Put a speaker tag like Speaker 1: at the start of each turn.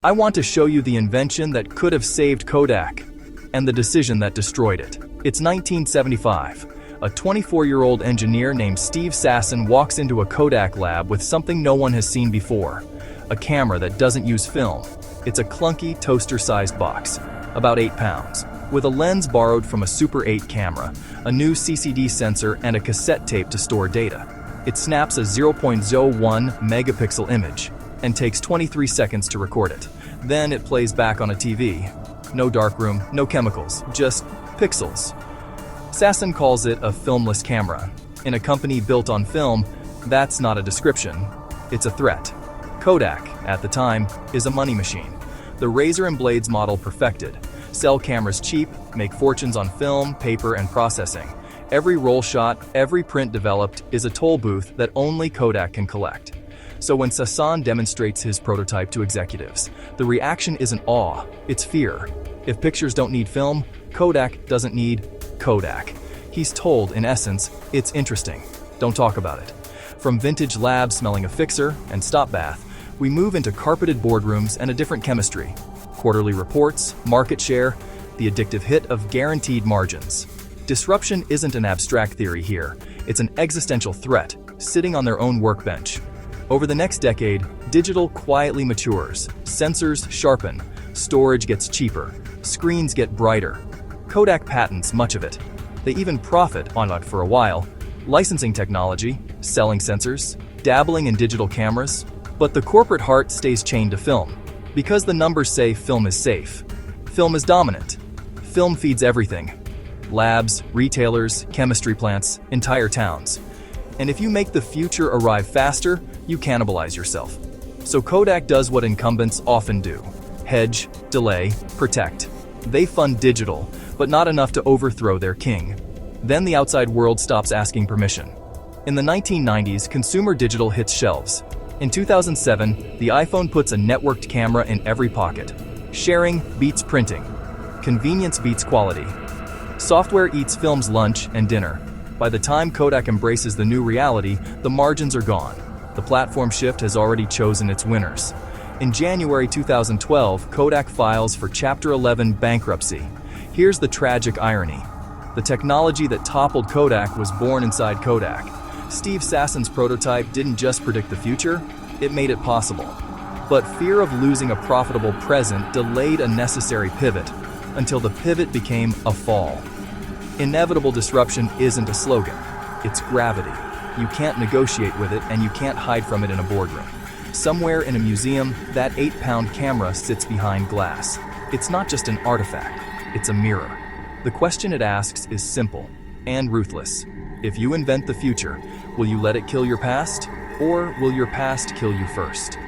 Speaker 1: I want to show you the invention that could have saved Kodak, and the decision that destroyed it. It's 1975. A 24-year-old engineer named Steve Sasson walks into a Kodak lab with something no one has seen before. A camera that doesn't use film. It's a clunky, toaster-sized box, about 8 pounds, with a lens borrowed from a Super 8 camera, a new CCD sensor, and a cassette tape to store data. It snaps a 0.01 megapixel image and takes 23 seconds to record it. Then it plays back on a TV. No darkroom, no chemicals, just pixels. Sasson calls it a filmless camera. In a company built on film, that's not a description, it's a threat. Kodak, at the time, is a money machine. The razor and blades model perfected. Sell cameras cheap, make fortunes on film, paper, and processing. Every roll shot, every print developed is a toll booth that only Kodak can collect. So when Sasson demonstrates his prototype to executives, the reaction isn't awe, it's fear. If pictures don't need film, Kodak doesn't need Kodak. He's told, in essence, it's interesting. Don't talk about it. From vintage labs smelling of fixer and stop bath, we move into carpeted boardrooms and a different chemistry. Quarterly reports, market share, the addictive hit of guaranteed margins. Disruption isn't an abstract theory here. It's an existential threat, sitting on their own workbench. Over the next decade, digital quietly matures, sensors sharpen, storage gets cheaper, screens get brighter. Kodak patents much of it. They even profit on it for a while, licensing technology, selling sensors, dabbling in digital cameras. But the corporate heart stays chained to film, because the numbers say film is safe. Film is dominant. Film feeds everything. Labs, retailers, chemistry plants, entire towns. And if you make the future arrive faster, you cannibalize yourself. So Kodak does what incumbents often do. Hedge, delay, protect. They fund digital, but not enough to overthrow their king. Then the outside world stops asking permission. In the 1990s, consumer digital hits shelves. In 2007, the iPhone puts a networked camera in every pocket. Sharing beats printing. Convenience beats quality. Software eats film's lunch and dinner. By the time Kodak embraces the new reality, the margins are gone. The platform shift has already chosen its winners. In January 2012, Kodak files for Chapter 11 bankruptcy. Here's the tragic irony. The technology that toppled Kodak was born inside Kodak. Steve Sasson's prototype didn't just predict the future, it made it possible. But fear of losing a profitable present delayed a necessary pivot, until the pivot became a fall. Inevitable disruption isn't a slogan, it's gravity. You can't negotiate with it, and you can't hide from it in a boardroom. Somewhere in a museum, that 8-pound camera sits behind glass. It's not just an artifact, it's a mirror. The question it asks is simple and ruthless. If you invent the future, will you let it kill your past? Or will your past kill you first?